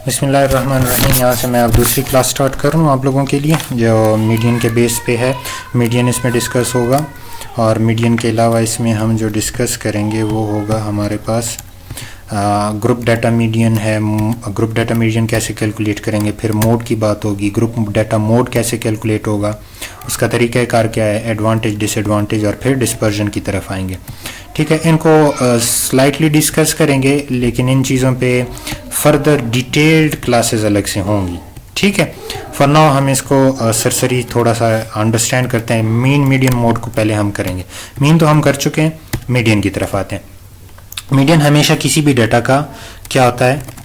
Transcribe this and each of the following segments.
बिस्मिल्लाहिर्रहमानिर्रहीम। यहाँ से मैं अब दूसरी क्लास स्टार्ट कर रहा हूँ आप लोगों के लिए, जो मीडियन के बेस पे है। मीडियन इसमें डिस्कस होगा और मीडियन के अलावा इसमें हम जो डिस्कस करेंगे वो होगा हमारे पास ग्रुप डाटा मीडियन है। ग्रुप डाटा मीडियन कैसे कैलकुलेट करेंगे, फिर मोड की बात होगी, ग्रुप डाटा मोड कैसे कैलकुलेट होगा, उसका तरीक़ाकार क्या है, एडवांटेज डिसएडवांटेज, और फिर डिस्पर्जन की तरफ आएंगे। ठीक है, इनको स्लाइटली डिस्कस करेंगे, लेकिन इन चीज़ों पे फर्दर डिटेल्ड क्लासेस अलग से होंगी। ठीक है, फॉर नाउ हम इसको सरसरी थोड़ा सा अंडरस्टैंड करते हैं। मीन मीडियन मोड को पहले हम करेंगे। मीन तो हम कर चुके हैं, मीडियन की तरफ आते हैं। मीडियन हमेशा किसी भी डाटा का क्या होता है,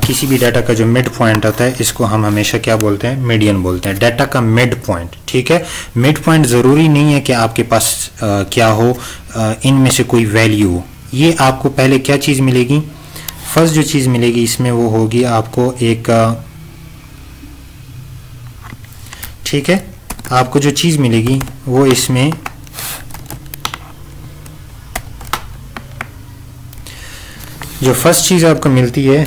किसी भी डाटा का जो मिड पॉइंट होता है, इसको हम हमेशा क्या बोलते हैं, मीडियन बोलते हैं। डाटा का मिड पॉइंट। ठीक है, मिड पॉइंट ज़रूरी नहीं है कि आपके पास क्या हो, इनमें से कोई वैल्यू हो। ये आपको पहले क्या चीज़ मिलेगी, फर्स्ट जो चीज़ मिलेगी इसमें वो होगी आपको एक, ठीक है, आपको जो चीज़ मिलेगी वो इसमें जो फर्स्ट चीज़ आपको मिलती है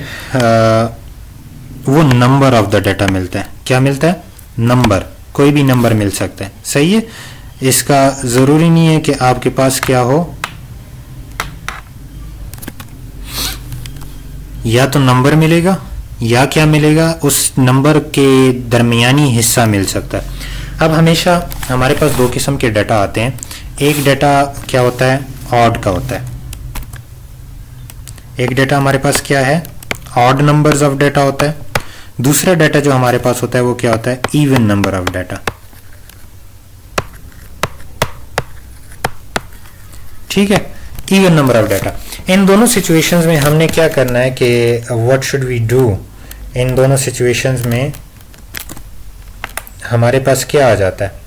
वो नंबर ऑफ द डाटा मिलता है। क्या मिलता है, नंबर। कोई भी नंबर मिल सकता है, सही है। इसका ज़रूरी नहीं है कि आपके पास क्या हो, या तो नंबर मिलेगा या क्या मिलेगा, उस नंबर के दरमियानी हिस्सा मिल सकता है। अब हमेशा हमारे पास दो किस्म के डाटा आते हैं। एक डाटा क्या होता है, ऑड का होता है। एक डाटा हमारे पास क्या है, ऑड नंबर्स ऑफ डाटा होता है। दूसरा डाटा जो हमारे पास होता है वो क्या होता है, इवन नंबर ऑफ डाटा। ठीक है, इवन नंबर ऑफ डाटा। इन दोनों सिचुएशंस में हमने क्या करना है कि व्हाट शुड वी डू। इन दोनों सिचुएशंस में हमारे पास क्या आ जाता है,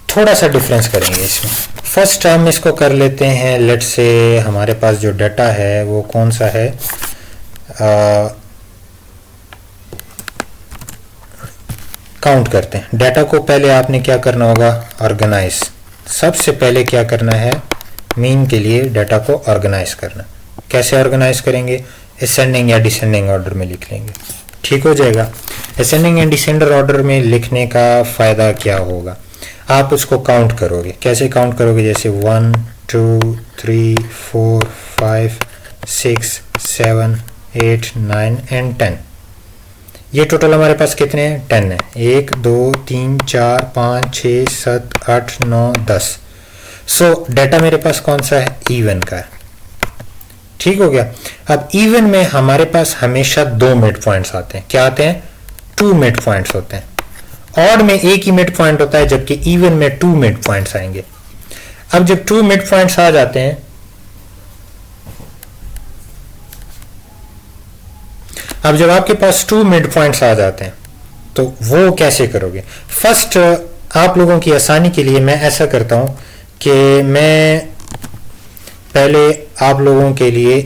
थोड़ा सा डिफरेंस करेंगे इसमें। फर्स्ट हम इसको कर लेते हैं, लेट से हमारे पास जो डाटा है वो कौन सा है, काउंट करते हैं। डाटा को पहले आपने क्या करना होगा, ऑर्गेनाइज। सबसे पहले क्या करना है, मीन के लिए डाटा को ऑर्गेनाइज करना। कैसे ऑर्गेनाइज करेंगे, असेंडिंग या डिसेंडिंग ऑर्डर में लिख लेंगे, ठीक हो जाएगा। असेंडिंग एंड डिसेंडिंग ऑर्डर में लिखने का फ़ायदा क्या होगा, आप उसको काउंट करोगे। कैसे काउंट करोगे, जैसे 1 2 3 4 5 6 7 8 9 एंड 10। ये टोटल हमारे पास कितने हैं, 10 है। 1 2 3 4 5 6 7 8 9 10। सो डाटा मेरे पास कौन सा है, इवन का है। ठीक हो गया। अब इवन में हमारे पास हमेशा दो मिड पॉइंट्स आते हैं। क्या आते हैं, 2 मिड पॉइंट्स होते हैं। ऑड में एक ही मिड पॉइंट होता है, जबकि इवन में 2 मिड पॉइंट्स आएंगे। अब जब 2 मिड पॉइंट्स आ जाते हैं, अब जब आपके पास 2 मिड पॉइंट्स आ जाते हैं तो वो कैसे करोगे। फर्स्ट आप लोगों की आसानी के लिए मैं ऐसा करता हूं कि मैं पहले आप लोगों के लिए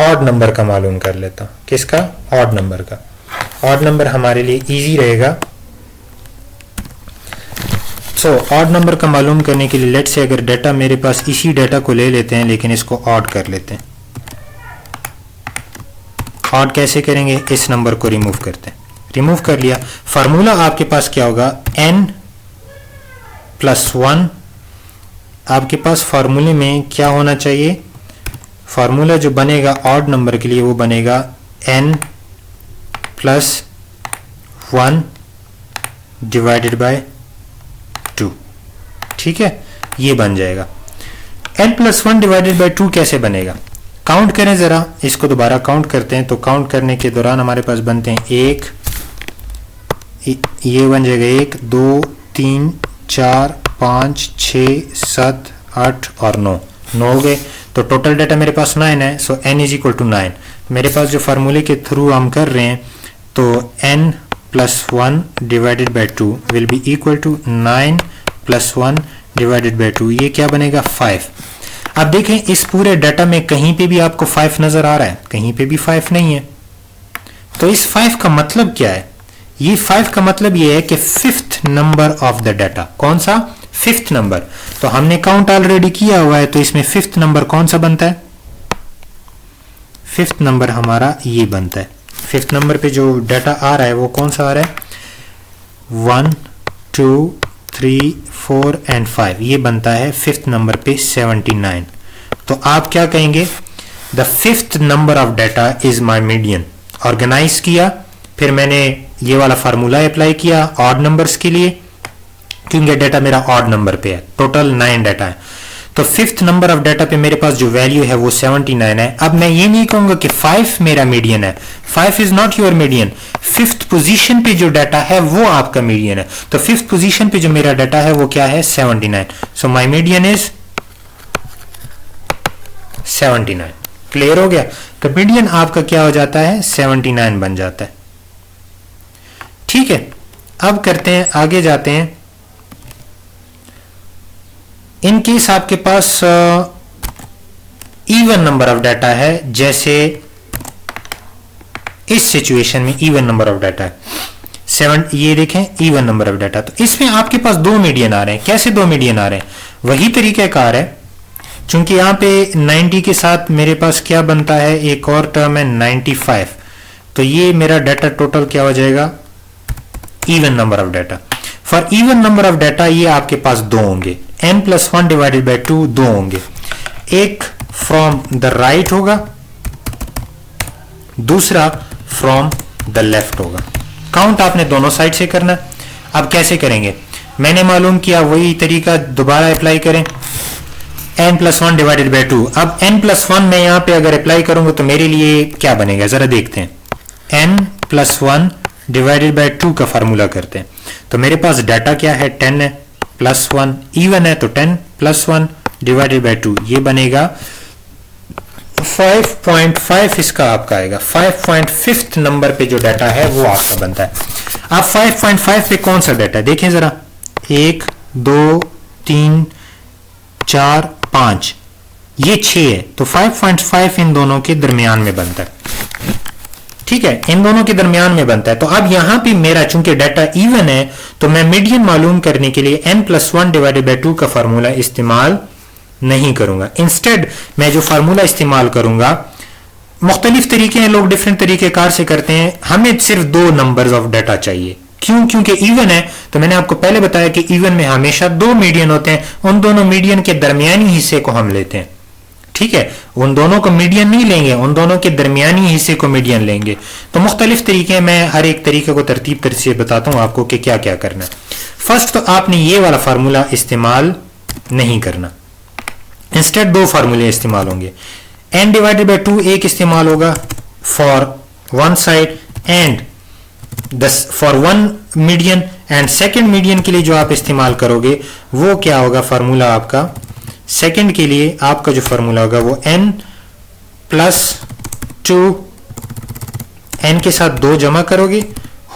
ऑड नंबर का मालूम कर लेता हूं। किसका, ऑड नंबर का। ऑड नंबर हमारे लिए इजी रहेगा। सो ऑड नंबर का मालूम करने के लिए लेट से अगर डाटा मेरे पास, इसी डाटा को ले लेते हैं लेकिन इसको ऑड कर लेते हैं। ऑड कैसे करेंगे, इस नंबर को रिमूव करते हैं। रिमूव कर लिया, फार्मूला आपके पास क्या होगा, n + 1। आपके पास फार्मूले में क्या होना चाहिए, फार्मूला जो बनेगा ऑड नंबर के लिए वो बनेगा n + 1 डिवाइडेड बाय 2। ठीक है, ये बन जाएगा। n + 1 डिवाइडेड बाय 2 कैसे बनेगा, काउंट करें जरा, इसको दोबारा काउंट करते हैं। तो काउंट करने के दौरान हमारे पास बनते हैं 1, ये बन जाएगा 1 2 3 4 5 6 7 8 और 9 हो गए। तो टोटल डाटा मेरे पास 9 है। सो n = 9। मेरे पास जो फार्मूले के थ्रू हम कर रहे हैं, तो n + 1 divided by 2 will be equal to 9 + 1 divided by 2। ये क्या बनेगा, 5। अब देखें इस पूरे डाटा में कहीं पे भी आपको 5 नजर आ रहा है, कहीं पे भी 5 नहीं है। तो इस 5 का मतलब क्या है, ये 5 का मतलब ये है कि 5th number of the data, कौन सा, फिफ्थ नंबर। तो हमने काउंट ऑलरेडी किया हुआ है, तो इसमें फिफ्थ नंबर कौन सा बनता है? फिफ्थ नंबर हमारा ये बनता है। फिफ्थ नंबर पे जो डाटा आ रहा है वो कौन सा आ रहा है? 1 2 3 4 एंड 5, ये बनता है फिफ्थ नंबर पे 79। तो आप क्या कहेंगे? The fifth number of data is my median. Organise किया, फिर मैंने ये वाला फार्मूला अप्लाई किया ऑड नंबर्स के लिए, क्योंकि डाटा मेरा ऑड नंबर पे है, टोटल 9 डाटा है। तो फिफ्थ नंबर ऑफ डाटा पे मेरे पास जो वैल्यू है वो 79 है। अब मैं ये नहीं कहूंगा कि 5 मेरा मीडियन है, 5 is not your median. Fifth position पे जो डाटा है वो आपका मीडियन है। तो फिफ्थ पोजीशन पे जो मेरा डाटा है वो क्या है? 79। सो माई मीडियन इज 79। क्लियर हो गया? तो मीडियन आपका क्या हो जाता है? 79 बन जाता है। ठीक है, अब करते हैं, आगे जाते हैं। इन केस आपके पास इवन नंबर ऑफ डाटा है, जैसे इस सिचुएशन में इवन नंबर ऑफ डाटा है 7, ये देखें इवन नंबर ऑफ डाटा। तो इसमें आपके पास 2 मीडियन आ रहे हैं। कैसे 2 मीडियन आ रहे हैं? वही तरीकाकार है, चूंकि यहां पे 90 के साथ मेरे पास क्या बनता है? एक और टर्म है 95। तो ये मेरा डाटा टोटल क्या हो जाएगा? Even number of data. For even number of data ये आपके पास 2 होंगे, n+1 डिवाइडेड बाई 2 2 होंगे। एक फ्रॉम द राइट होगा, दूसरा फ्रॉम द लेफ्ट होगा। काउंट आपने दोनों साइड से करना है। अब कैसे करेंगे? मैंने मालूम किया, वही तरीका दोबारा अप्लाई करें, n+1 डिवाइडेड बाई 2। अब n+1 मैं यहां पे अगर अप्लाई करूंगा तो मेरे लिए क्या बनेगा? जरा देखते हैं। n+1 डिवाइडेड बाई 2 का फार्मूला करते हैं। तो मेरे पास डाटा क्या है? 10 है, +1 इवन है, तो 10 +1 डिवाइडेड बाई 2 ये बनेगा 5.5। इसका आपका आएगा 5.5 नंबर पे जो डाटा है वो आपका बनता है। आप 5.5 पे कौन सा डाटा देखें जरा? 1 2 3 4 5, ये 6 है, तो 5.5 इन दोनों के दरमियान में बनता है। ठीक है, इन दोनों के दरमियान में बनता है। तो अब यहां पे मेरा चूंकि डाटा इवन है, तो मैं मीडियन मालूम करने के लिए n+1 डिवाइडेड बाई 2 का फार्मूला इस्तेमाल नहीं करूंगा। इंस्टेड मैं जो फार्मूला इस्तेमाल करूंगा, मुख्तलिफ तरीके हैं, लोग डिफरेंट तरीके कार से करते हैं। हमें सिर्फ 2 नंबर्स ऑफ डाटा चाहिए। क्यों? क्योंकि इवन है। तो मैंने आपको पहले बताया कि इवन में हमेशा 2 मीडियन होते हैं, उन दोनों मीडियन के दरमियानी हिस्से को हम लेते हैं। ठीक है, उन दोनों को मीडियन नहीं लेंगे, उन दोनों के दरमियानी हिस्से को मीडियन लेंगे। तो मुख्तलिफ तरीके, मैं हर एक तरीके को तरतीब से बताता हूं आपको कि क्या क्या करना है। फर्स्ट तो आपने ये वाला फार्मूला इस्तेमाल नहीं करना, इंस्टेड 2 फार्मूले इस्तेमाल होंगे। n डिवाइडेड बाई 2 एक इस्तेमाल होगा for one side and for one median, and second median के लिए जो आप इस्तेमाल करोगे वो क्या होगा? फार्मूला आपका सेकंड के लिए आपका जो फार्मूला होगा वो n+2, n के साथ 2 जमा करोगे,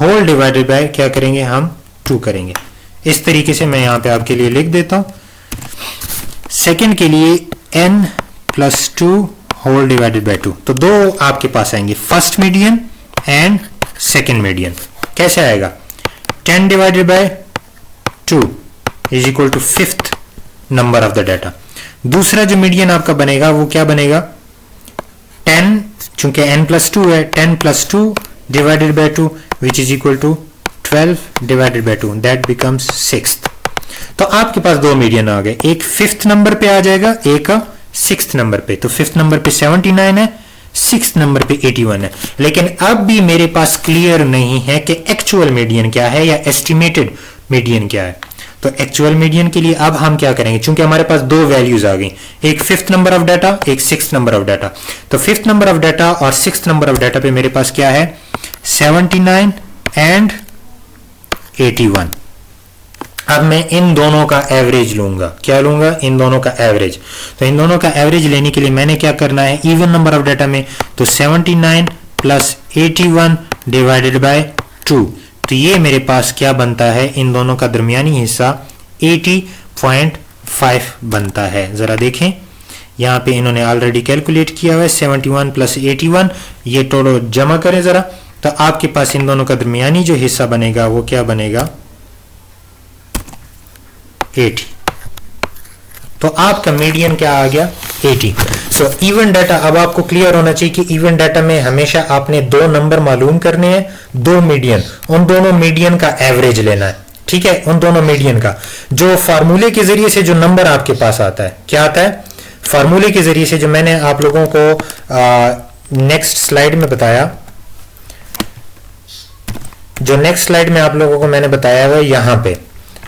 होल डिवाइडेड बाय क्या करेंगे? हम 2 करेंगे। इस तरीके से मैं यहां पे आपके लिए लिख देता हूं। सेकंड के लिए n+2 होल डिवाइडेड बाय 2। तो 2 आपके पास आएंगे, first median and second median. कैसे आएगा? 10 divided by 2 is equal to fifth number of the data. दूसरा जो मीडियन आपका बनेगा वो क्या बनेगा? 10, चूंकि n+2 है, 10+2 divided by 2 which is equal to 12 divided by 2, that becomes sixth. तो आपके पास 2 मीडियन आ गए, एक फिफ्थ नंबर पे आ जाएगा, एक सिक्स्थ नंबर पे। तो फिफ्थ नंबर पे 79 है, सिक्स्थ नंबर पे 81 है। लेकिन अब भी मेरे पास क्लियर नहीं है कि एक्चुअल मीडियन क्या है या एस्टिमेटेड मीडियन क्या है। तो एक्चुअल मीडियन के लिए अब हम क्या करेंगे? चूंकि हमारे पास 2 वैल्यूज आ गई, एक फिफ्थ नंबर ऑफ डाटा, एक सिक्स्थ नंबर ऑफ डाटा। तो फिफ्थ नंबर ऑफ डाटा और सिक्स्थ नंबर ऑफ डाटा पे मेरे पास क्या है? 79 एंड 81। अब मैं इन दोनों का एवरेज लूंगा। क्या लूंगा? इन दोनों का एवरेज। तो इन दोनों का एवरेज लेने के लिए मैंने क्या करना है? इवन नंबर ऑफ डाटा में तो 79 + 81 डिवाइडेड बाय 2। तो ये मेरे पास क्या बनता है? इन दोनों का दरमियानी हिस्सा 80.5 बनता है। जरा देखें, यहाँ पे इन्होंने ऑलरेडी कैलकुलेट किया हुआ है 71 + 81, ये टोटल जमा करें जरा। तो आपके पास इन दोनों का दरमियानी जो हिस्सा बनेगा वो क्या बनेगा? 80। तो आपका मीडियन क्या आ गया 80। सो इवन डाटा, अब आपको क्लियर होना चाहिए कि इवन डाटा में हमेशा आपने दो नंबर मालूम करने हैं, दो मीडियन, उन दोनों मीडियन का एवरेज लेना है, ठीक है, उन दोनों मीडियन का। जो फार्मूले के जरिए से जो नंबर आपके पास आता है, क्या आता है, फार्मूले के जरिए से, जो मैंने आप लोगों को नेक्स्ट स्लाइड में बताया, जो नेक्स्ट स्लाइड में आप लोगों को मैंने बताया हुआ यहां पे,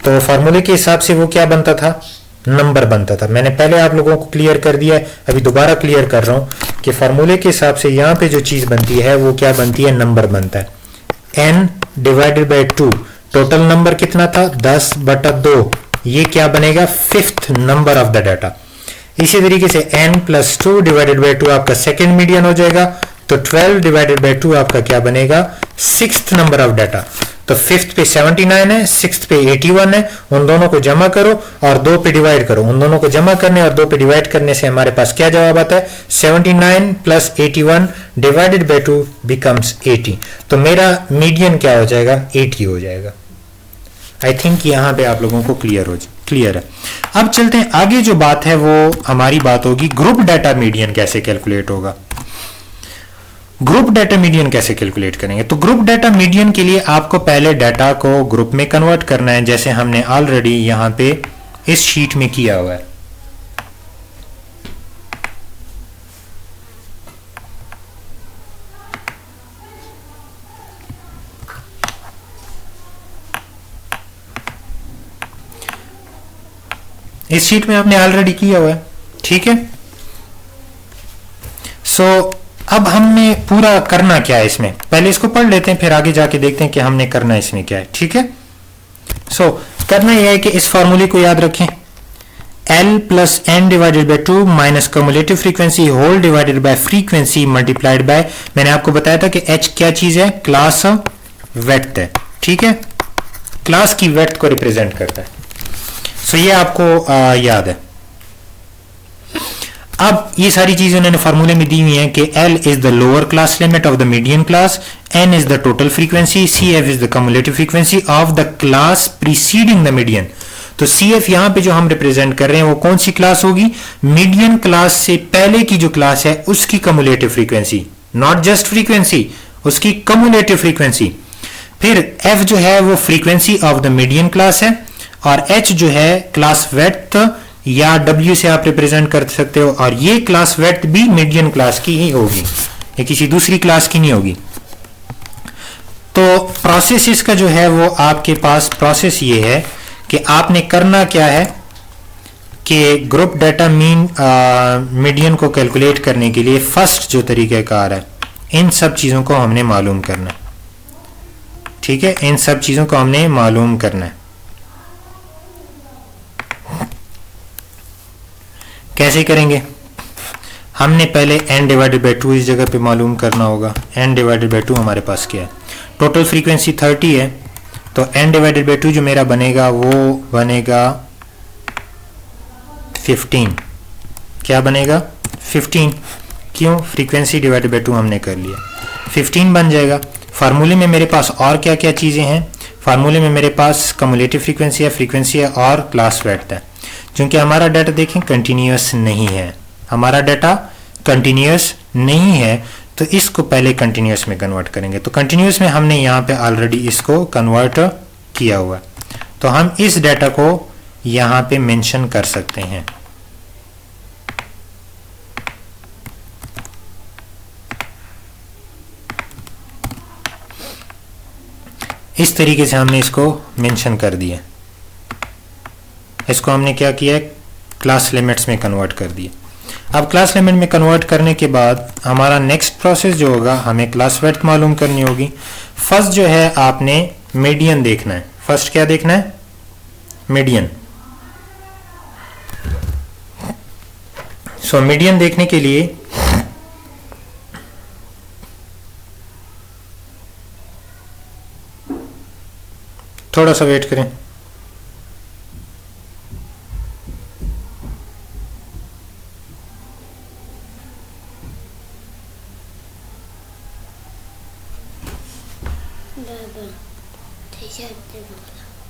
तो फार्मूले के हिसाब से वो क्या बनता था, नंबर बनता था। मैंने पहले आप लोगों को क्लियर कर दिया है, अभी दोबारा क्लियर कर रहा हूं कि फार्मूले के हिसाब से यहां पे जो चीज बनती है वो क्या बनती है, नंबर बनता है। n divided by 2, total number कितना था 10/2, ये क्या बनेगा, fifth number of the data. इसी तरीके से n प्लस 2 डिवाइडेड बाय 2 आपका सेकेंड मीडियन हो जाएगा, तो 12 डिवाइडेड बाय 2 आपका क्या बनेगा, सिक्स्थ नंबर ऑफ डाटा। तो फिफ्थ पे 79 है, सिक्स्थ पे 81 है, उन दोनों को जमा करो और 2 पे डिवाइड करो। उन दोनों को जमा करने और 2 पे डिवाइड करने से हमारे पास क्या जवाब आता है, 79 प्लस 81 डिवाइडेड बाय 2 बिकम्स 80। तो मेरा मीडियन क्या हो जाएगा, 80 हो जाएगा। आई थिंक यहां पे आप लोगों को क्लियर है। अब चलते हैं आगे, जो बात है वो हमारी बात होगी ग्रुप डाटा मीडियन कैसे कैलकुलेट होगा। ग्रुप डाटा मीडियन कैसे कैलकुलेट करेंगे, तो ग्रुप डाटा मीडियन के लिए आपको पहले डाटा को ग्रुप में कन्वर्ट करना है, जैसे हमने ऑलरेडी यहां पे इस शीट में किया हुआ है। इस शीट में आपने ऑलरेडी किया हुआ है, ठीक है। सो अब हमने पूरा करना क्या है इसमें, पहले इसको पढ़ लेते हैं, फिर आगे जाके देखते हैं कि हमने करना इसमें क्या है, ठीक है। सो करना यह है कि इस फॉर्मूले को याद रखें, L plus n divided by 2 minus cumulative frequency whole divided by frequency multiplied by, मैंने आपको बताया था कि h क्या चीज है, क्लास वेड्थ है, ठीक है, क्लास की वेड्थ को रिप्रेजेंट करता है। सो ये आपको याद है। अब ये सारी चीजें उन्होंने फार्मूले में दी हुई हैं कि L is the lower class limit of the median class, N is the total frequency, CF is the cumulative frequency of the class preceding the median. तो CF यहां पे जो हम रिप्रेजेंट कर रहे हैं वो कौन सी क्लास होगी, मीडियन क्लास से पहले की जो क्लास है उसकी cumulative frequency, not just frequency, उसकी कम्युलेटिव फ्रीक्वेंसी। फिर F जो है वो frequency of the median class है, और H जो है क्लास वेड्थ या W से आप रिप्रेजेंट कर सकते हो, और ये क्लास वेड्थ भी मीडियन क्लास की ही होगी, ये किसी दूसरी क्लास की नहीं होगी। तो प्रोसेस इसका जो है वो आपके पास प्रोसेस ये है कि आपने करना क्या है कि ग्रुप डाटा मीडियन को कैलकुलेट करने के लिए फर्स्ट जो तरीकाकार है, इन सब चीजों को हमने मालूम करना है, ठीक है, इन सब चीजों को हमने मालूम करना है। कैसे करेंगे, हमने पहले n डिवाइडेड बाई 2 इस जगह पे मालूम करना होगा। n डिवाइडेड बाई 2 हमारे पास क्या है, टोटल फ्रीक्वेंसी 30 है, तो n डिवाइडेड बाई 2 जो मेरा बनेगा वो बनेगा 15। क्या बनेगा 15, क्यों, फ्रीक्वेंसी डिवाइडेड बाई 2 हमने कर लिया, 15 बन जाएगा। फार्मूले में मेरे पास और क्या क्या चीजें हैं, फार्मूले में मेरे पास कम्युलेटिव फ्रीक्वेंसी है और क्लास वेड्थ है। क्योंकि हमारा डाटा देखें कंटिन्यूअस नहीं है, हमारा डाटा कंटिन्यूअस नहीं है, तो इसको पहले कंटिन्यूअस में कन्वर्ट करेंगे। तो कंटिन्यूअस में हमने यहाँ पे ऑलरेडी इसको कन्वर्ट किया हुआ है, तो हम इस डाटा को यहाँ पे मेंशन कर सकते हैं। इस तरीके से हमने इसको मेंशन कर दिया, इसको हमने क्या किया, क्लास लिमिट्स में कन्वर्ट कर दिया। अब क्लास लिमिट में कन्वर्ट करने के बाद हमारा नेक्स्ट प्रोसेस जो होगा, हमें क्लास वेड्थ मालूम करनी होगी। फर्स्ट जो है आपने मीडियन देखना है, फर्स्ट क्या देखना है, मीडियन। सो मीडियन देखने के लिए थोड़ा सा वेट करें।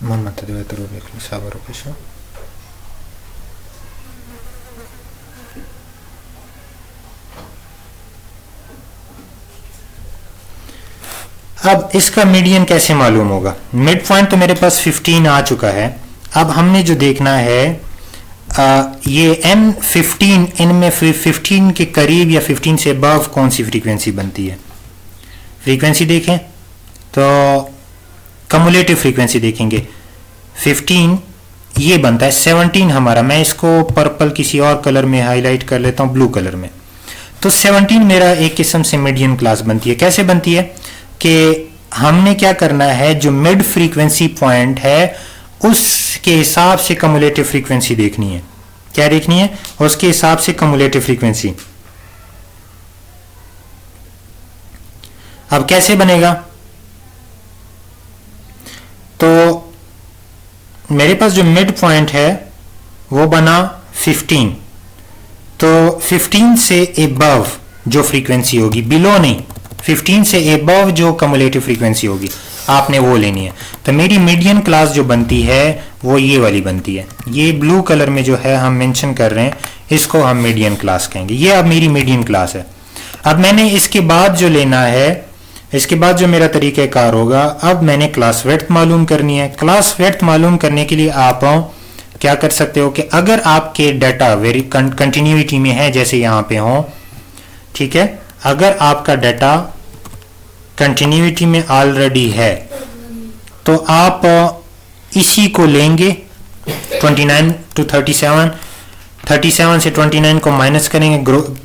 मोहम्मद साबर अब इसका मीडियन कैसे मालूम होगा? मिड पॉइंट तो मेरे पास 15 आ चुका है। अब हमने जो देखना है ये n15, इनमें 15 के करीब या 15 से अबव कौन सी फ्रीक्वेंसी बनती है? फ्रीक्वेंसी देखें तो कम्युलेटिव फ्रीक्वेंसी देखेंगे, 15 ये बनता है, 17 हमारा, मैं इसको पर्पल किसी और कलर में हाईलाइट कर लेता हूं, ब्लू कलर में। तो 17 मेरा एक किस्म से मीडियन क्लास बनती है। कैसे बनती है कि हमने क्या करना है, जो मिड फ्रीक्वेंसी पॉइंट है उसके हिसाब से कम्युलेटिव फ्रीक्वेंसी देखनी है। क्या देखनी है? उसके हिसाब से कम्युलेटिव फ्रीक्वेंसी। अब कैसे बनेगा? तो मेरे पास जो मिड पॉइंट है वो बना 15, तो 15 से एबव जो फ्रीक्वेंसी होगी, बिलो नहीं, 15 से एबव जो कम्युलेटिव फ्रीक्वेंसी होगी आपने वो लेनी है। तो मेरी मीडियन क्लास जो बनती है वो ये वाली बनती है। ये ब्लू कलर में जो है हम मेंशन कर रहे हैं, इसको हम मीडियन क्लास कहेंगे। ये अब मेरी मीडियन क्लास है। अब मैंने इसके बाद जो लेना है, इसके बाद जो मेरा तरीक़ाकार होगा, अब मैंने क्लास विड्थ मालूम करनी है। क्लास विड्थ मालूम करने के लिए आप क्या कर सकते हो कि अगर आपके डाटा वेरी कंटिन्यूटी में है, जैसे यहाँ पे हो, ठीक है, अगर आपका डाटा कंटिन्यूटी में ऑलरेडी है तो आप इसी को लेंगे 29 to 37, 37 से 29 को माइनस करेंगे,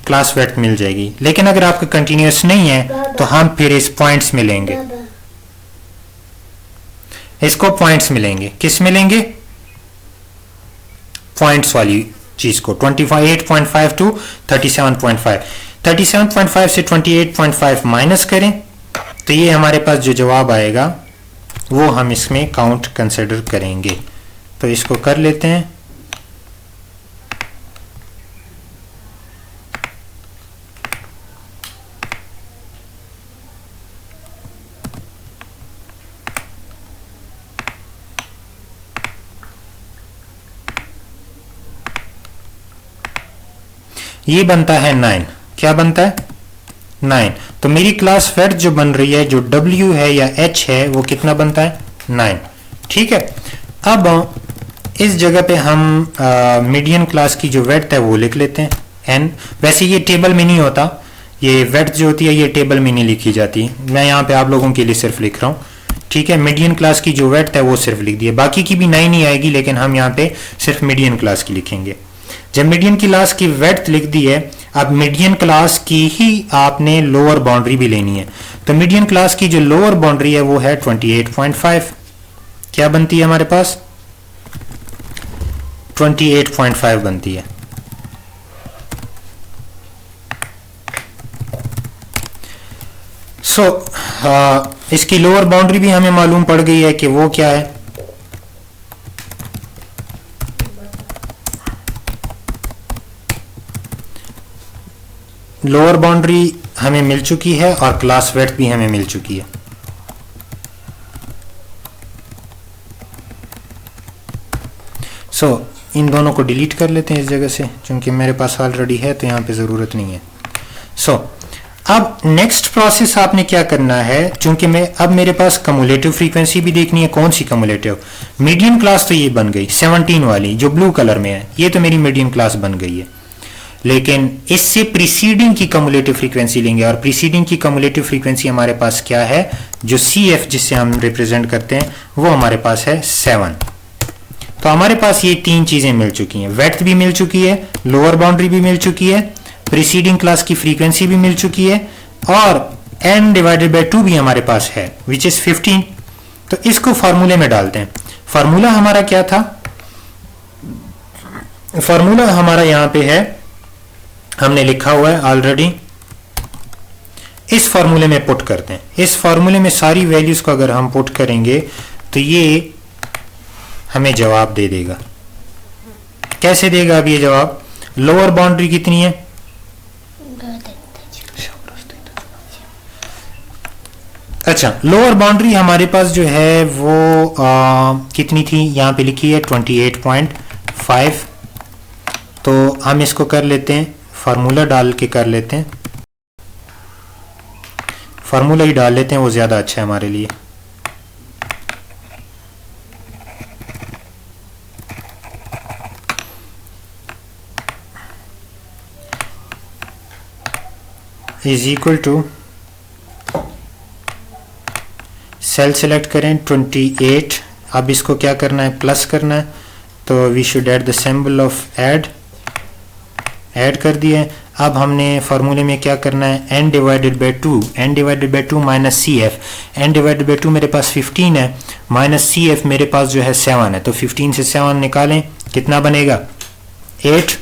क्लास विड्थ मिल जाएगी। लेकिन अगर आपका कंटिन्यूस नहीं है तो हम फिर इस पॉइंट्स में लेंगे, इसको पॉइंट्स मिलेंगे। किस मिलेंगे? पॉइंट्स वाली चीज को। 28.5 टू 37.5, 37.5 से 28.5 माइनस करें तो ये हमारे पास जो जवाब आएगा वो हम इसमें काउंट कंसिडर करेंगे। तो इसको कर लेते हैं। ये बनता है 9। क्या बनता है? 9। तो मेरी क्लास विड्थ जो बन रही है, जो W है या H है, वो कितना बनता है? 9। ठीक है। अब इस जगह पे हम मीडियन क्लास की जो विड्थ है वो लिख लेते हैं n। वैसे ये टेबल में नहीं होता, ये विड्थ जो होती है ये टेबल में नहीं लिखी जाती, मैं यहाँ पे आप लोगों के लिए सिर्फ लिख रहा हूँ। ठीक है, मीडियन क्लास की जो विड्थ है वो सिर्फ लिख दी है, बाकी की भी 9 ही आएगी, लेकिन हम यहाँ पे सिर्फ मीडियन क्लास की लिखेंगे। जब मीडियन क्लास की विड्थ लिख दी है, अब मीडियन क्लास की ही आपने लोअर बाउंड्री भी लेनी है। तो मीडियन क्लास की जो लोअर बाउंड्री है वो है 28.5। क्या बनती है हमारे पास? 28.5 बनती है। इसकी लोअर बाउंड्री भी हमें मालूम पड़ गई है कि वो क्या है। लोअर बाउंड्री हमें मिल चुकी है और क्लास विड्थ भी हमें मिल चुकी है। इन दोनों को डिलीट कर लेते हैं इस जगह से, क्योंकि मेरे पास ऑलरेडी है तो यहाँ पे ज़रूरत नहीं है। अब नेक्स्ट प्रोसेस आपने क्या करना है, चूंकि अब मेरे पास कम्युलेटिव फ्रीक्वेंसी भी देखनी है। कौन सी कम्युलेटिव? मीडियन क्लास तो ये बन गई 17 वाली जो ब्लू कलर में है, ये तो मेरी मीडियन क्लास बन गई है। लेकिन इससे प्रीसीडिंग की कम्युलेटिव फ्रीक्वेंसी लेंगे, और प्रीसीडिंग की कम्युलेटिव फ्रीक्वेंसी हमारे पास क्या है? जो CF जिससे हम रिप्रेजेंट करते हैं वो हमारे पास है 7। तो हमारे पास ये 3 चीजें मिल चुकी हैं, विड्थ भी मिल चुकी है, लोअर बाउंड्री भी मिल चुकी है, प्रीसीडिंग क्लास की फ्रीक्वेंसी भी मिल चुकी है, और n/2 भी हमारे पास है विच इज 15। तो इसको फार्मूले में डालते हैं। फार्मूला हमारा क्या था? फार्मूला हमारा यहां पे है, हमने लिखा हुआ है ऑलरेडी। इस फार्मूले में पुट करते हैं। इस फार्मूले में सारी वैल्यूज को अगर हम पुट करेंगे तो ये हमें जवाब दे देगा। कैसे देगा अब ये जवाब? लोअर बाउंड्री कितनी है? अच्छा, लोअर बाउंड्री हमारे पास जो है वो कितनी थी? यहां पे लिखी है 28.5। तो हम इसको कर लेते हैं, फार्मूला डाल के कर लेते हैं। फार्मूला ही डाल लेते हैं, वो ज़्यादा अच्छा है हमारे लिए। Is equal to, cell select करें 28, अब इसको क्या करना है, प्लस करना है, तो we should add the symbol of add कर दिया है। अब हमने फार्मूले में क्या करना है, n divided by 2 minus C F. n divided by 2 मेरे पास 15 है, माइनस सी एफ मेरे पास जो है 7 है, तो 15 से 7 निकालें, कितना बनेगा 8।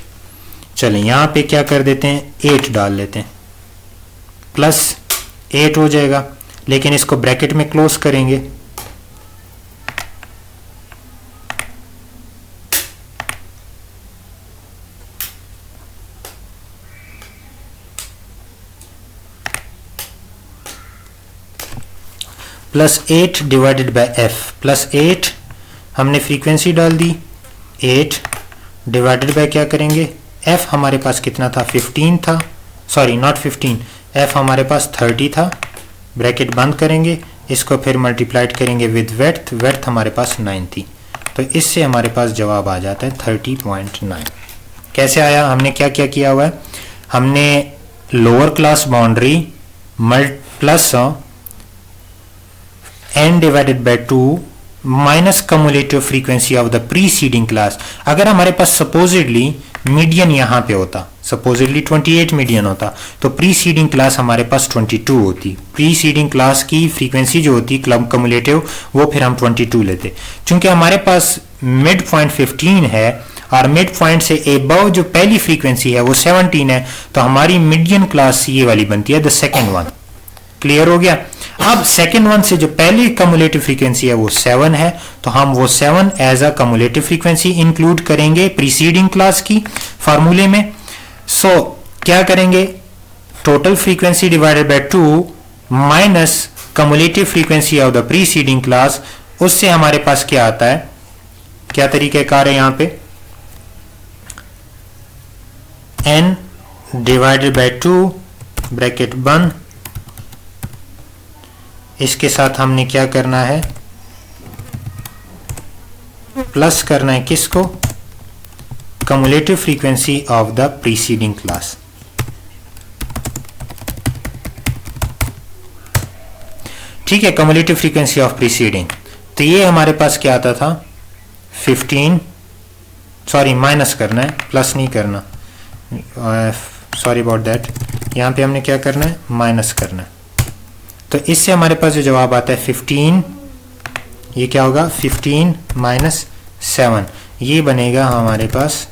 चलें यहाँ पे क्या कर देते हैं, 8 डाल लेते हैं, प्लस 8 हो जाएगा, लेकिन इसको ब्रैकेट में क्लोज करेंगे, plus 8 divided by F, plus 8 हमने फ्रीक्वेंसी डाल दी, 8 डिवाइडेड बाय क्या करेंगे, एफ हमारे पास कितना था, 15 था, सॉरी नॉट 15, एफ हमारे पास 30 था, ब्रैकेट बंद करेंगे, इसको फिर मल्टीप्लाइड करेंगे विद वेड्थ, वेड्थ हमारे पास 9 थी, तो इससे हमारे पास जवाब आ जाता है 30.9। कैसे आया, हमने क्या क्या किया हुआ है, हमने lower class boundary plus n divided by 2 minus cumulative frequency of the preceding class. अगर हमारे पास सपोजिडली मीडियन यहाँ पे होता, सपोजिडली 28 मीडियन होता, तो प्रीसीडिंग क्लास हमारे पास 22 होती, प्रीसीडिंग क्लास की फ्रीक्वेंसी जो होती कम्युलेटिव वो फिर हम 22 लेते। चूंकि हमारे पास मिड पॉइंट 15 है और मिड पॉइंट से एबव जो पहली फ्रीक्वेंसी है वो 17 है, तो हमारी मीडियन क्लास ये वाली बनती है, द सेकेंड वन। क्लियर हो गया। अब सेकेंड वन से जो पहली कम्युलेटिव फ्रीक्वेंसी है वो 7 है, तो हम वो 7 as a cumulative frequency include करेंगे प्रीसीडिंग क्लास की फार्मूले में। सो क्या करेंगे, total frequency divided by 2 minus cumulative frequency of the preceding class, उससे हमारे पास क्या आता है, क्या तरीकेकार है यहां पे, n डिवाइडेड बाय 2 ब्रैकेट बंद, इसके साथ हमने क्या करना है, प्लस करना है किसको, cumulative frequency of the preceding class. ठीक है, कम्युलेटिव फ्रीक्वेंसी ऑफ प्रीसीडिंग, तो ये हमारे पास क्या आता था 15, सॉरी माइनस करना है, प्लस नहीं करना, सॉरी अबाउट दैट, यहां पे हमने क्या करना है, माइनस करना है, तो इससे हमारे पास जो जवाब आता है 15, ये क्या होगा 15 माइनस 7, ये बनेगा हमारे पास,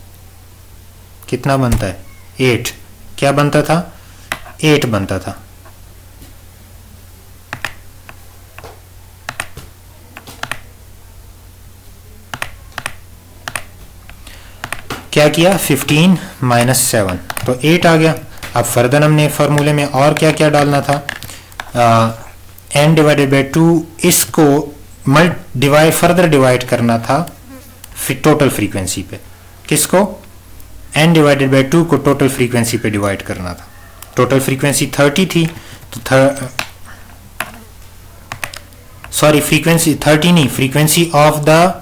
कितना बनता है 8, क्या बनता था 8 बनता था। क्या किया 15 माइनस 7, तो 8 आ गया। अब फर्दर हमने फार्मूले में और क्या क्या डालना था, n डिवाइडेड बाई 2, इसको फर्दर डिवाइड करना था टोटल फ्रीक्वेंसी पे, किसको, n डिवाइडेड बाई 2 को टोटल फ्रीक्वेंसी पे डिवाइड करना था। टोटल फ्रीक्वेंसी 30 थी, तो सॉरी फ्रीक्वेंसी 30 नहीं, फ्रीक्वेंसी ऑफ द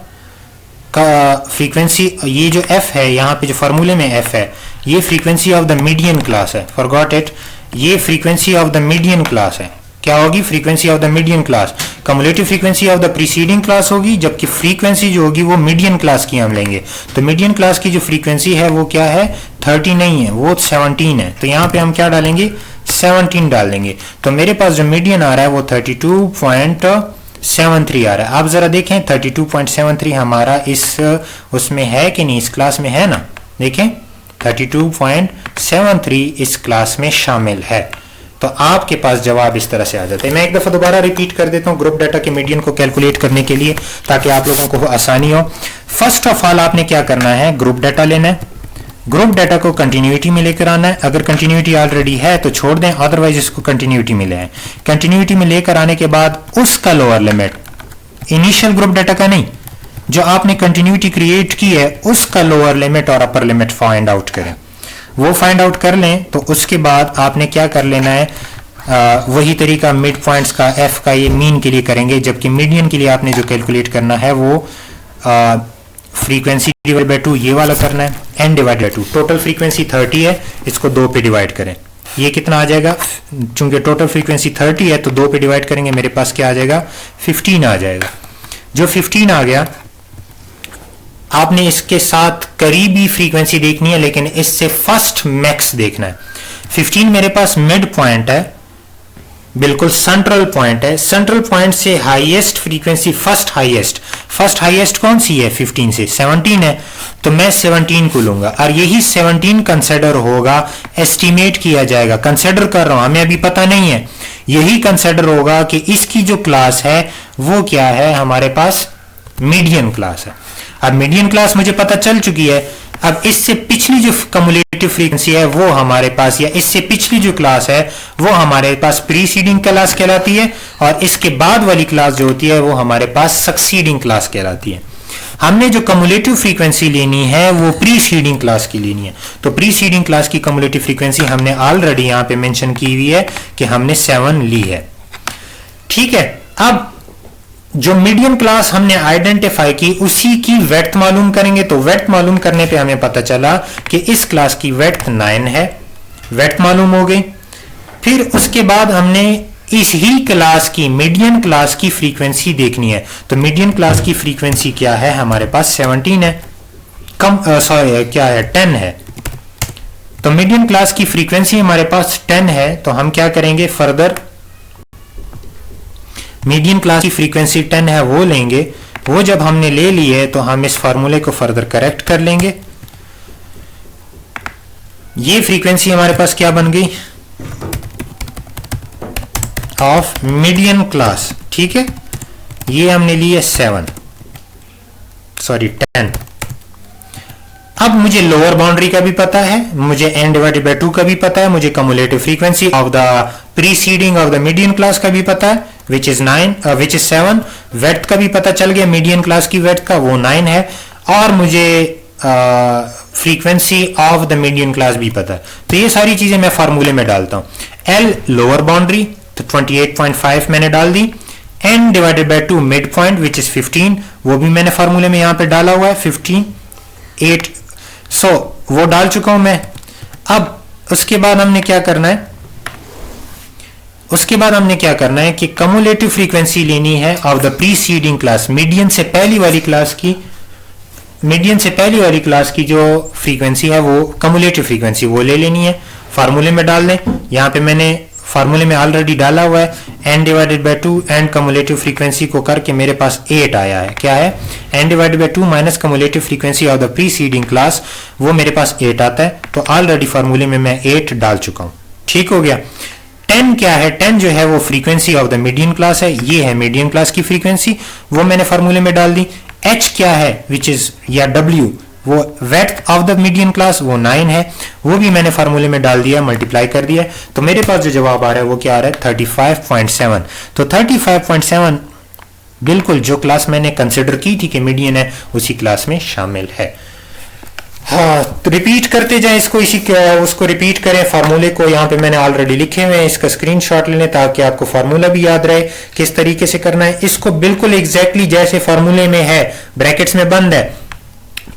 फ्रीक्वेंसी, ये जो f है यहाँ पे जो फार्मूले में f है, ये frequency of the median class है, फॉरगॉट इट, ये frequency of the median class है। क्या होगी frequency of the median class, cumulative frequency of the preceding class होगी, जबकि फ्रीक्वेंसी जो होगी वो मीडियन क्लास की हम लेंगे। तो मीडियन क्लास की जो फ्रीक्वेंसी है वो क्या है 30 नहीं है, वो 17 है, तो यहाँ पे हम क्या डालेंगे 17 डाल देंगे, तो मेरे पास जो मीडियन आ रहा है वो 32.73 आ रहा है। आप जरा देखें 32.73 हमारा इस उसमें है कि नहीं, इस क्लास में है ना, देखें 32.73 इस क्लास में शामिल है, तो आपके पास जवाब इस तरह से आ जाता है। मैं एक दफा दोबारा रिपीट कर देता हूं ग्रुप डाटा के मीडियन को कैलकुलेट करने के लिए, ताकि आप लोगों को आसानी हो। फर्स्ट ऑफ ऑल आपने क्या करना है, ग्रुप डाटा लेना है, ग्रुप डाटा को कंटिन्यूटी में लेकर आना है। अगर कंटिन्यूटी ऑलरेडी है तो छोड़ दें, अदरवाइज इसको कंटिन्यूटी में ले आए। कंटिन्यूटी में लेकर आने के बाद उसका lower limit, initial group data का नहीं, जो आपने कंटिन्यूटी क्रिएट की है उसका लोअर लिमिट और अपर लिमिट फाइंड आउट करें। वो फाइंड आउट कर लें तो उसके बाद आपने क्या कर लेना है, वही तरीका मिड पॉइंट्स का एफ का ये मीन के लिए करेंगे, जबकि मीडियन के लिए आपने जो कैलकुलेट करना है वो फ्रीक्वेंसी डिवाइड बाय 2 ये वाला करना है, N divide by 2। Total frequency 30 है, इसको 2 पे डिवाइड करें, ये कितना आ जाएगा, चूंकि टोटल फ्रीक्वेंसी 30 है तो 2 पे डिवाइड करेंगे, मेरे पास क्या आ जाएगा 15 आ जाएगा। जो 15 आ गया, आपने इसके साथ करीबी फ्रीक्वेंसी देखनी है, लेकिन इससे फर्स्ट मैक्स देखना है। 15 मेरे पास मिड पॉइंट है, बिल्कुल सेंट्रल पॉइंट है। सेंट्रल पॉइंट से हाईएस्ट फ्रीक्वेंसी फर्स्ट हाईएस्ट कौन सी है, 15 से 17 है, तो मैं 17 को लूंगा और यही 17 कंसिडर होगा, एस्टिमेट किया जाएगा, कंसिडर कर रहा हूं, हमें अभी पता नहीं है, यही कंसिडर होगा कि इसकी जो क्लास है वो क्या है, हमारे पास मीडियन क्लास है। अब मीडियन क्लास मुझे पता चल चुकी है, अब इससे पिछली जो कम्युलेटिव फ्रीक्वेंसी है वो हमारे पास, या इससे पिछली जो क्लास है वो हमारे पास प्रीसीडिंग क्लास कहलाती है, और इसके बाद वाली क्लास जो होती है वो हमारे पास सक्सीडिंग क्लास कहलाती है। हमने जो कम्युलेटिव फ्रीक्वेंसी लेनी है वो प्रीसीडिंग क्लास की लेनी है, तो प्रीसीडिंग क्लास की कम्युलेटिव फ्रीक्वेंसी हमने ऑलरेडी यहां पे मेंशन की हुई है कि हमने 7 ली है। ठीक है, अब जो मीडियन क्लास हमने आइडेंटिफाई की उसी की वेड्थ मालूम करेंगे, तो वेड्थ मालूम करने पे हमें पता चला कि इस क्लास की वेड्थ 9 है, वेड्थ मालूम हो गई। फिर उसके बाद हमने इस ही क्लास की मीडियन क्लास की फ्रीक्वेंसी देखनी है, तो मीडियन क्लास की फ्रीक्वेंसी क्या है, हमारे पास 17 है, क्या है 10 है, तो मीडियन क्लास की फ्रीक्वेंसी हमारे पास 10 है, तो हम क्या करेंगे फर्दर, मीडियन क्लास की फ्रीक्वेंसी 10 है वो लेंगे, वो जब हमने ले ली है तो हम इस फार्मूले को फर्दर करेक्ट कर लेंगे। ये फ्रीक्वेंसी हमारे पास क्या बन गई, ऑफ मीडियन क्लास। ठीक है, ये हमने ली है 10। अब मुझे लोअर बाउंड्री का भी पता है, मुझे n डिवाइडेड बाय 2 का भी पता है, मुझे cumulative frequency of the preceding of the median class का भी पता है विच इज 7। वेड्थ का भी पता चल गया, मीडियन क्लास की वेड्थ का वो 9 है, और मुझे frequency of the median class भी पता है। तो ये सारी चीजें मैं फार्मूले में डालता हूं। L लोअर बाउंड्री तो 28.5 मैंने डाल दी, n divided by 2 mid point which is 15, वो भी मैंने फार्मूले में यहां पे डाला हुआ है 58, सो वो डाल चुका हूं मैं। अब उसके बाद हमने क्या करना है, उसके बाद हमने क्या करना है कि कम्युलेटिव फ्रीक्वेंसी लेनी है of the preceding class, median से पहली वाली क्लास की जो फ्रीक्वेंसी है वो कम्युलेटिव फ्रीक्वेंसी वो ले लेनी है, फार्मूले में डाल दें। यहां पे मैंने फार्मूले में ऑलरेडी डाला हुआ है, n divided by 2 and cumulative frequency को करके मेरे पास 8 आया है। क्या है, n divided by 2 minus cumulative frequency of the preceding class, वो मेरे पास 8 आता है, तो ऑलरेडी फार्मूले में मैं 8 डाल चुका हूं। ठीक हो गया। 10 क्या है, 10 जो है वो frequency of the median class है, ये है मीडियन क्लास की फ्रीक्वेंसी, वो मैंने फार्मूले में डाल दी। h क्या है, विच इज या w, वो width of the median class वो 9 है, वो भी मैंने फार्मूले में डाल दिया, मल्टीप्लाई कर दिया, तो मेरे पास जो जवाब आ रहा है वो क्या आ रहा है 35.7। तो 35.7 बिल्कुल जो क्लास मैंने कंसिडर की थी कि मीडियन है उसी क्लास में शामिल है। हाँ, तो रिपीट करते जाएं इसको, उसको रिपीट करें। फार्मूले को यहाँ पे मैंने ऑलरेडी लिखे हुए हैं, इसका स्क्रीनशॉट ले लें ताकि आपको फार्मूला भी याद रहे किस तरीके से करना है। इसको बिल्कुल एग्जैक्टली जैसे फार्मूले में है, ब्रैकेट्स में बंद है,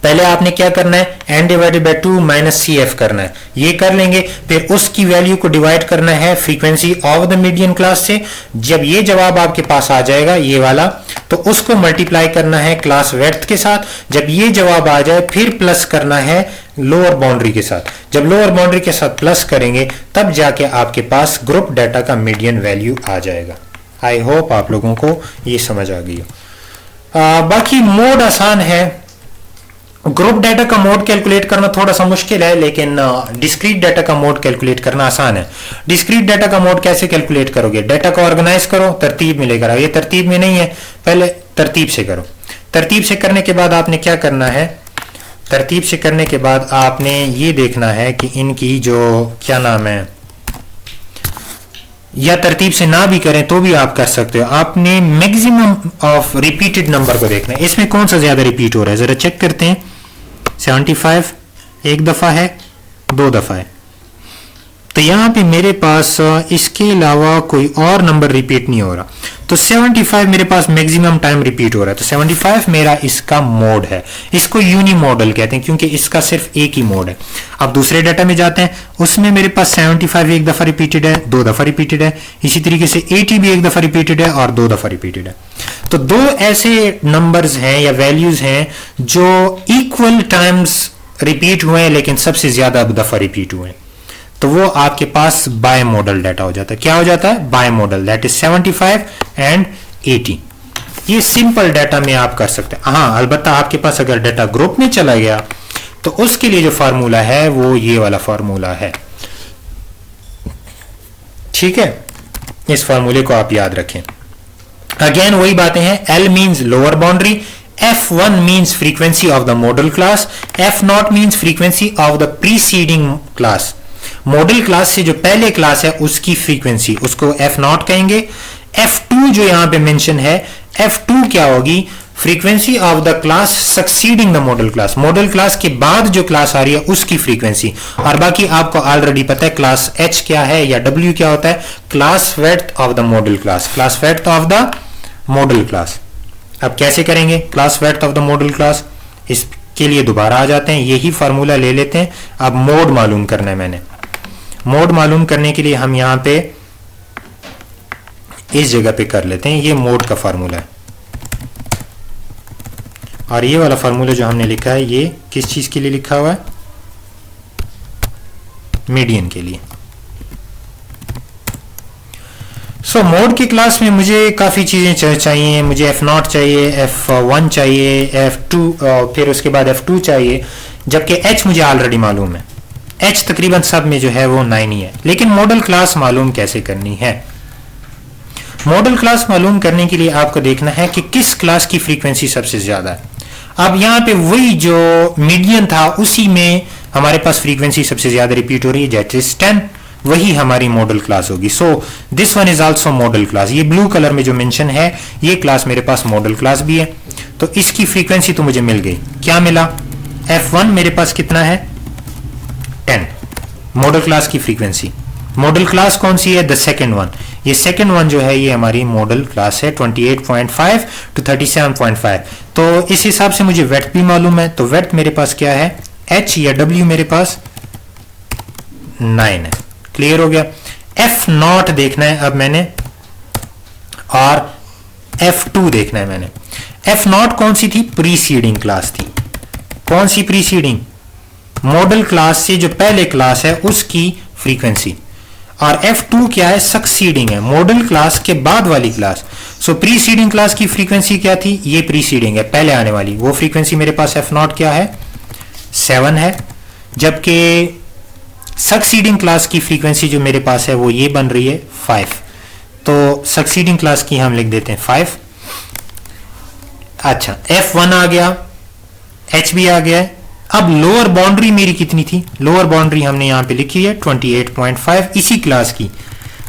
पहले आपने क्या करना है, n divided by 2 minus CF करना है, ये कर लेंगे। फिर उसकी वैल्यू को डिवाइड करना है frequency of the median class से। जब ये जवाब आपके पास आ जाएगा ये वाला, तो उसको मल्टीप्लाई करना है क्लास वेड्थ के साथ। जब ये जवाब आ जाए फिर प्लस करना है लोअर बाउंड्री के साथ। जब लोअर बाउंड्री के साथ प्लस करेंगे तब जाके आपके पास ग्रुप डाटा का मीडियन वैल्यू आ जाएगा। आई होप आप लोगों को ये समझ आ गई हो। बाकी मोड आसान है, ग्रुप डाटा का मोड कैलकुलेट करना थोड़ा सा मुश्किल है, लेकिन डिस्क्रीट डाटा का मोड कैलकुलेट करना आसान है। डिस्क्रीट डाटा का मोड कैसे कैलकुलेट करोगे, डाटा को ऑर्गेनाइज करो, तरतीब में लेकर आओ। ये तरतीब में नहीं है, पहले तरतीब से करो। तरतीब से करने के बाद आपने क्या करना है, तरतीब से करने के बाद आपने ये देखना है कि इनकी जो क्या नाम है, या तरतीब से ना भी करें तो भी आप कर सकते हो। आपने मैक्सिमम ऑफ रिपीटेड नंबर को देखना है, इसमें कौन सा ज्यादा रिपीट हो रहा है जरा चेक करते हैं। 75 एक दफा है, 2 दफा है, तो यहाँ पे मेरे पास इसके अलावा कोई और नंबर रिपीट नहीं हो रहा, तो 75 मेरे पास मैक्सिमम टाइम रिपीट हो रहा है, तो 75 मेरा इसका मोड है। इसको यूनी मॉडल कहते हैं क्योंकि इसका सिर्फ एक ही मोड है। अब दूसरे डाटा में जाते हैं, उसमें मेरे पास 75 एक दफा रिपीटेड है, 2 दफा रिपीटेड है, इसी तरीके से 80 भी एक दफा रिपीटेड है और 2 दफा रिपीटेड है। तो 2 ऐसे नंबर्स हैं या वैल्यूज हैं जो इक्वल टाइम्स रिपीट हुए हैं लेकिन सबसे ज्यादा दफा रिपीट हुए हैं, तो वो आपके पास बाय मॉडल डाटा हो जाता है। क्या हो जाता है? Bimodal, that is 75 and 80। ये सिंपल डाटा में आप कर सकते हैं। हाँ, अलबत्ता आपके पास अगर डाटा ग्रुप में चला गया तो उसके लिए जो फार्मूला है वो ये वाला फार्मूला है। ठीक है, इस फार्मूले को आप याद रखें। अगेन वही बातें हैं, L means lower boundary, F1 means frequency of the model class, F0 means frequency of the preceding class. Model class से जो पहले क्लास है उसकी फ्रीक्वेंसी, उसको F0 कहेंगे। F2 जो यहां पे मेंशन है, F2 क्या होगी? Frequency of the class succeeding the model class, model class के बाद जो क्लास आ रही है उसकी फ्रीक्वेंसी। और बाकी आपको ऑलरेडी पता है क्लास H क्या है या W क्या होता है, class width of the model class, class width of the model class. अब कैसे करेंगे class width of the model class? इसके लिए दोबारा आ जाते हैं, यही फार्मूला ले लेते हैं। अब मोड मालूम करना है मैंने। मोड मालूम करने के लिए हम यहां पे इस जगह पे कर लेते हैं, ये मोड का फार्मूला है। और ये वाला फार्मूला जो हमने लिखा है ये किस चीज के लिए लिखा हुआ है? मीडियन के लिए। सो मोड की क्लास में मुझे काफी चीजें चाहिए। मुझे F0 चाहिए, F1 चाहिए, F2, फिर उसके बाद F2 चाहिए, जबकि H मुझे ऑलरेडी मालूम है। H तकरीबन सब में जो है वो 9 ही है। लेकिन मॉडल क्लास मालूम कैसे करनी है? मॉडल क्लास मालूम करने के लिए आपको देखना है कि किस क्लास की फ्रीक्वेंसी सबसे ज्यादा है। अब यहाँ पे वही जो मीडियन था उसी में हमारे पास फ्रीक्वेंसी सबसे ज्यादा रिपीट हो रही है, दैट इज 10, वही हमारी मॉडल क्लास होगी। So this one is also model class. ये ब्लू कलर में जो मेंशन है ये क्लास मेरे पास मॉडल क्लास भी है। तो इसकी फ्रीक्वेंसी तो मुझे मिल गई। क्या मिला? F1 मेरे पास कितना है? 10, मॉडल क्लास की फ्रीक्वेंसी। मॉडल क्लास कौन सी है? The second one. ये सेकेंड वन जो है ये हमारी मॉडल क्लास है 28.5 टू 37.5। तो इस हिसाब से मुझे वेट भी मालूम है। तो वेट मेरे पास क्या है? H या W मेरे पास 9 है। क्लियर हो गया? F0 देखना है अब मैंने और F2 देखना है मैंने। F0 कौन सी थी? प्रीसीडिंग क्लास थी। कौन सी प्रीसीडिंग? मॉडल क्लास से जो पहले क्लास है उसकी फ्रीक्वेंसी। और F2 क्या है? सक्सीडिंग है, मॉडल क्लास के बाद वाली क्लास। सो प्रीसीडिंग क्लास की फ्रीक्वेंसी क्या थी? ये प्रीसीडिंग है, पहले आने वाली। वो फ्रीक्वेंसी मेरे पास F0 क्या है? 7 है। जबकि सक्सीडिंग क्लास की फ्रीक्वेंसी जो मेरे पास है वो ये बन रही है 5। तो सक्सीडिंग क्लास की हम लिख देते हैं 5। अच्छा, F1 आ गया, H भी आ गया है। अब लोअर बाउंड्री मेरी कितनी थी? लोअर बाउंड्री हमने यहां पे लिखी है 28.5 इसी क्लास की,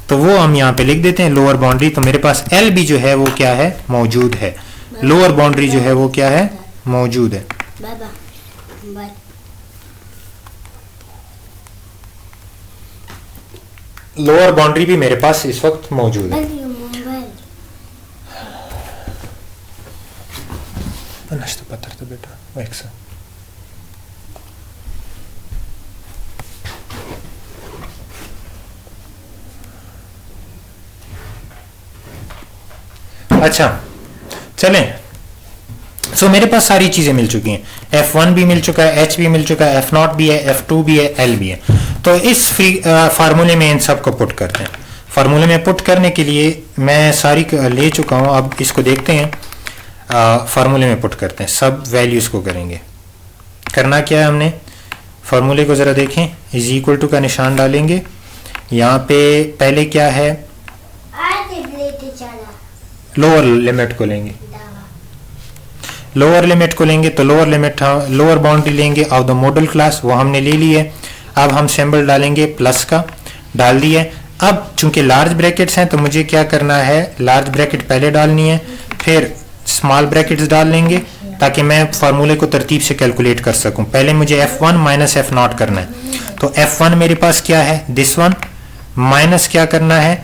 तो वो हम यहां पे लिख देते हैं लोअर बाउंड्री। तो मेरे पास L भी जो है वो क्या है? मौजूद है। लोअर बाउंड्री जो है वो क्या है? मौजूद है। लोअर बाउंड्री भी मेरे पास इस वक्त मौजूद है। पत्थर तो बेटा एक सा अच्छा चलें। सो मेरे पास सारी चीजें मिल चुकी हैं। F1 भी मिल चुका है, H भी मिल चुका है, F0 भी है, F2 भी है, L भी है। तो इस फार्मूले में इन सबको पुट करते हैं। फार्मूले में पुट करने के लिए मैं सारी ले चुका हूं। अब इसको देखते हैं, फार्मूले में पुट करते हैं, सब वैल्यूज को करेंगे। करना क्या है हमने? फार्मूले को जरा देखें, इज इक्वल टू का निशान डालेंगे। यहाँ पे पहले क्या है? लोअर लिमिट को लेंगे। लोअर लिमिट को लेंगे तो लोअर लिमिट, लोअर बाउंड्री लेंगे ऑफ द मॉडल क्लास, वो हमने ले ली है। अब हम सिंबल डालेंगे प्लस का, डाल दिए। अब चूंकि लार्ज ब्रैकेट्स हैं तो मुझे क्या करना है? लार्ज ब्रैकेट पहले डालनी है, फिर स्मॉल ब्रैकेट्स डाल लेंगे, ताकि मैं फार्मूले को तरतीब से कैलकुलेट कर सकूं। पहले मुझे F1 माइनस F0 करना है, तो F1 मेरे पास क्या है, दिस वन, माइनस क्या करना है,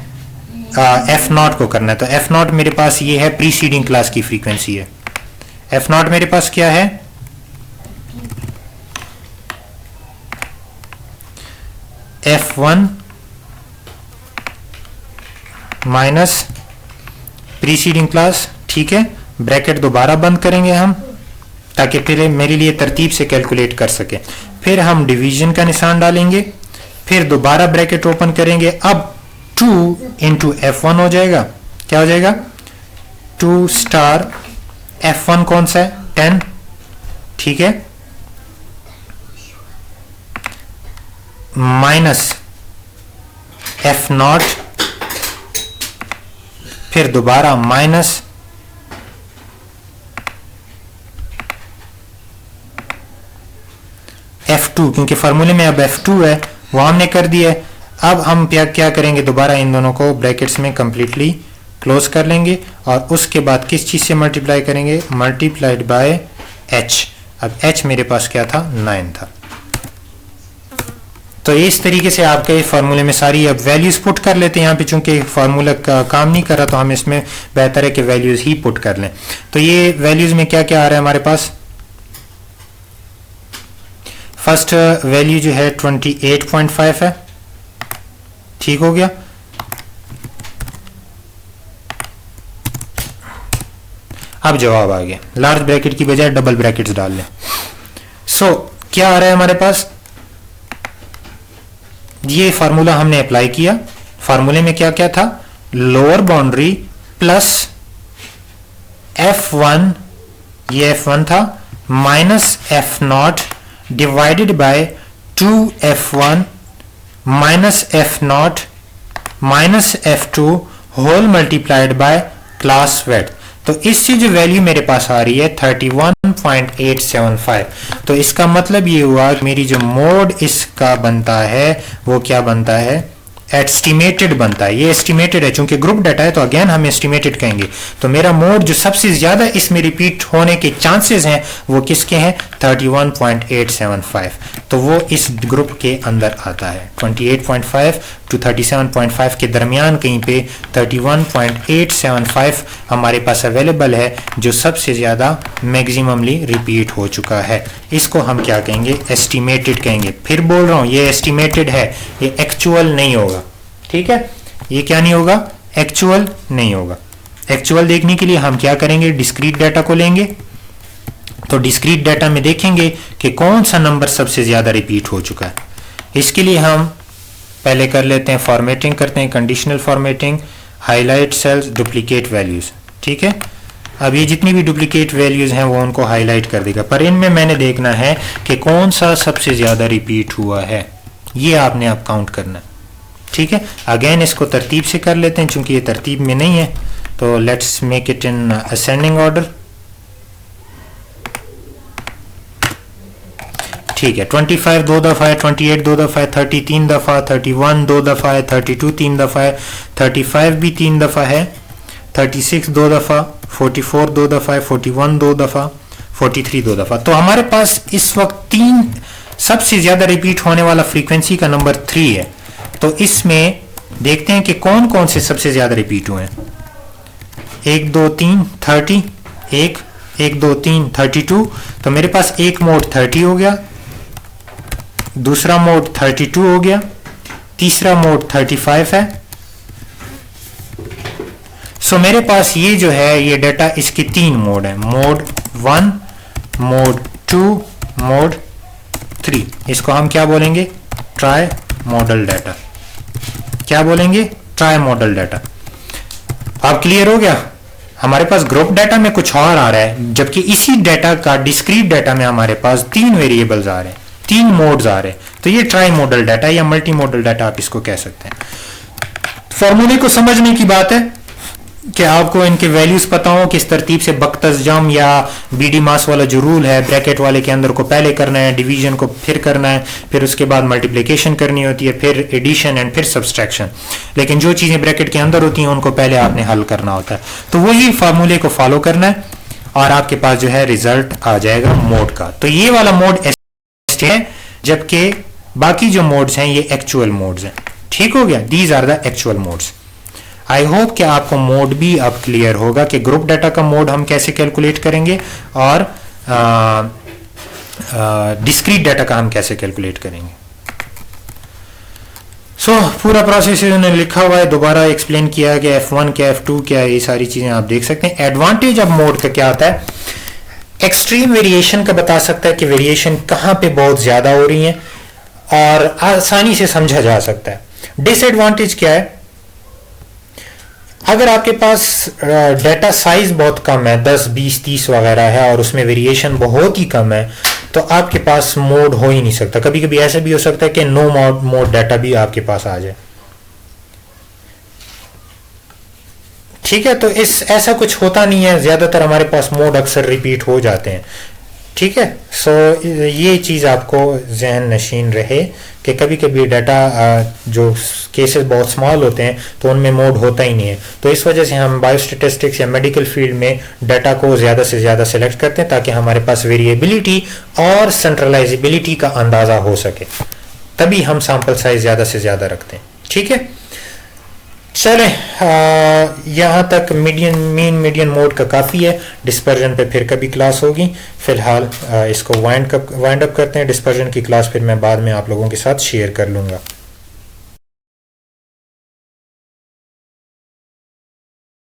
F0 को करना है। तो F0 मेरे पास ये है, प्रीसीडिंग क्लास की फ्रीक्वेंसी है। F0 मेरे पास क्या है, F1 माइनस प्रीसीडिंग क्लास, ठीक है। ब्रैकेट दोबारा बंद करेंगे हम, ताकि फिर मेरे लिए तरतीब से कैलकुलेट कर सके। फिर हम डिवीजन का निशान डालेंगे, फिर दोबारा ब्रैकेट ओपन करेंगे। अब 2 इंटू F1 हो जाएगा, क्या हो जाएगा, 2 स्टार F1 कौन सा है, 10, ठीक है, माइनस F0, फिर दोबारा माइनस F2, क्योंकि फार्मूले में अब F2 है, वो हमने कर दिया है। अब हम क्या करेंगे, दोबारा इन दोनों को ब्रैकेट्स में कंप्लीटली क्लोज कर लेंगे और उसके बाद किस चीज से मल्टीप्लाई करेंगे, मल्टीप्लाइड बाय h। अब h मेरे पास क्या था, 9 था। तो इस तरीके से आपके फार्मूले में सारी अब वैल्यूज पुट कर लेते हैं। यहाँ पे चूंकि फार्मूला का काम नहीं कर रहा, तो हम इसमें बेहतर है कि वैल्यूज ही पुट कर लें। तो ये वैल्यूज में क्या क्या आ रहा है हमारे पास, फर्स्ट वैल्यू जो है 28.5 है, ठीक हो गया। अब जवाब आ गया, लार्ज ब्रैकेट की बजाय डबल ब्रैकेट्स डाल लें। सो क्या आ रहा है हमारे पास, ये फार्मूला हमने अप्लाई किया। फार्मूले में क्या क्या था, लोअर बाउंड्री प्लस F1, ये F1 था, minus F0 divided by 2F1 minus F0 minus F2 whole multiplied by class weight. तो इससे जो वैल्यू मेरे पास आ रही है 31.875, तो इसका मतलब ये हुआ कि मेरी जो मोड इसका बनता है वो क्या बनता है, एस्टिमेटेड बनता है। ये एस्टिमेटेड है, चूंकि ग्रुप डाटा है तो अगेन हम एस्टिमेटेड कहेंगे। तो मेरा मोड जो सबसे ज्यादा इसमें रिपीट होने के चांसेस हैं वो किसके हैं, 31.875, तो वो इस ग्रुप के अंदर आता है। 28.5 टू 37.5 के दरमियान कहीं पे 31.875 हमारे पास अवेलेबल है, जो सबसे ज्यादा मैक्सिममली रिपीट हो चुका है। इसको हम क्या कहेंगे, एस्टिमेटेड कहेंगे। फिर बोल रहा हूं ये एस्टिमेटेड है, ये एक्चुअल नहीं होगा, ठीक है। ये क्या नहीं होगा, एक्चुअल नहीं होगा। एक्चुअल देखने के लिए हम क्या करेंगे, डिस्क्रीट डाटा को लेंगे। तो डिस्क्रीट डाटा में देखेंगे कि कौन सा नंबर सबसे ज्यादा रिपीट हो चुका है। इसके लिए हम पहले कर लेते हैं, फॉर्मेटिंग करते हैं, conditional formatting, highlight cells, duplicate values, ठीक है। अब ये जितनी भी डुप्लीकेट वैल्यूज हैं वो उनको हाईलाइट कर देगा, पर इनमें मैंने देखना है कि कौन सा सबसे ज्यादा रिपीट हुआ है, ये आपने अब काउंट करना है, ठीक है। अगेन इसको तरतीब से कर लेते हैं, चूंकि ये तरतीब में नहीं है, तो let's make it in ascending order, ठीक है। 25 दो दफा है, 28 दो दफा है, 30 3 दफा, 31 दो दफा है, 32 3 दफा है, 35 भी 3 दफा है, 36 दो दफा, 44 दो दफा है, 41 दो दफा, 43 दो दफा। तो हमारे पास इस वक्त 3 सबसे ज्यादा रिपीट होने वाला फ्रीक्वेंसी का नंबर 3 है। तो इसमें देखते हैं कि कौन कौन से सबसे ज्यादा रिपीट हुए हैं। 1 2 3 30, 1 2 3 32, तो मेरे पास एक मोड 30 हो गया, दूसरा मोड 32 हो गया, तीसरा मोड 35 है। सो मेरे पास ये जो है ये डाटा, इसके 3 मोड है, मोड 1, मोड 2, मोड 3। इसको हम क्या बोलेंगे, ट्राई मॉडल डाटा। क्या बोलेंगे, ट्राई मॉडल डाटा। अब क्लियर हो गया, हमारे पास ग्रुप डाटा में कुछ और आ रहा है, जबकि इसी डाटा का डिस्क्रीट डाटा में हमारे पास 3 वेरिएबल्स आ रहे हैं, 3 मोड्स आ रहे हैं। तो ये ट्राई मॉडल डाटा या मल्टी मॉडल डाटा आप इसको कह सकते हैं। फॉर्मूले को समझने की बात है कि आपको इनके वैल्यूज पता हो, किस तरतीब से बख्तस जम या बीडी मास वाला जो रूल है, ब्रैकेट वाले के अंदर को पहले करना है, डिवीजन को फिर करना है, फिर उसके बाद मल्टीप्लिकेशन करनी होती है, फिर एडिशन एंड फिर सब्सट्रैक्शन। लेकिन जो चीजें ब्रैकेट के अंदर होती हैं उनको पहले आपने हल करना होता है। तो वही फार्मूले को फॉलो करना है और आपके पास जो है रिजल्ट आ जाएगा मोड का। तो ये वाला मोड एस्टिमेट है, जबकि बाकी जो मोड्स हैं ये एक्चुअल मोड्स हैं। ठीक हो गया, these are the actual modes. I hope कि आपको मोड भी अब क्लियर होगा कि ग्रुप डाटा का मोड हम कैसे कैलकुलेट करेंगे और डिस्क्रीट डाटा का हम कैसे कैलकुलेट करेंगे। पूरा प्रोसेस इन्होंने लिखा हुआ है, दोबारा एक्सप्लेन किया गया, F1 क्या F2 क्या, ये सारी चीजें आप देख सकते हैं। एडवांटेज ऑफ मोड का क्या आता है, एक्सट्रीम वेरिएशन का बता सकता है कि वेरिएशन कहां पे बहुत ज्यादा हो रही है और आसानी से समझा जा सकता है। डिसएडवांटेज क्या है, अगर आपके पास डाटा साइज बहुत कम है, 10 20 30 वगैरह है और उसमें वेरिएशन बहुत ही कम है, तो आपके पास मोड हो ही नहीं सकता। कभी कभी ऐसा भी हो सकता है कि नो मोड डाटा भी आपके पास आ जाए। ठीक है, तो ऐसा कुछ होता नहीं है, ज्यादातर हमारे पास मोड अक्सर रिपीट हो जाते हैं। ठीक है, ये चीज आपको जहन नशीन रहे कि कभी कभी डाटा जो केसेस बहुत स्मॉल होते हैं तो उनमें मोड होता ही नहीं है। तो इस वजह से हम बायोस्टैटिस्टिक्स या मेडिकल फील्ड में डाटा को ज़्यादा से ज़्यादा सेलेक्ट करते हैं ताकि हमारे पास वेरिएबिलिटी और सेंट्रलाइजेबिलिटी का अंदाज़ा हो सके, तभी हम सैंपल साइज ज़्यादा से ज़्यादा रखते हैं। ठीक है, चले यहाँ तक मीन मीडियन मोड का काफ़ी है। डिस्पर्जन पे फिर कभी क्लास होगी, फिलहाल इसको वाइंड अप करते हैं। डिस्पर्जन की क्लास फिर मैं बाद में आप लोगों के साथ शेयर कर लूँगा।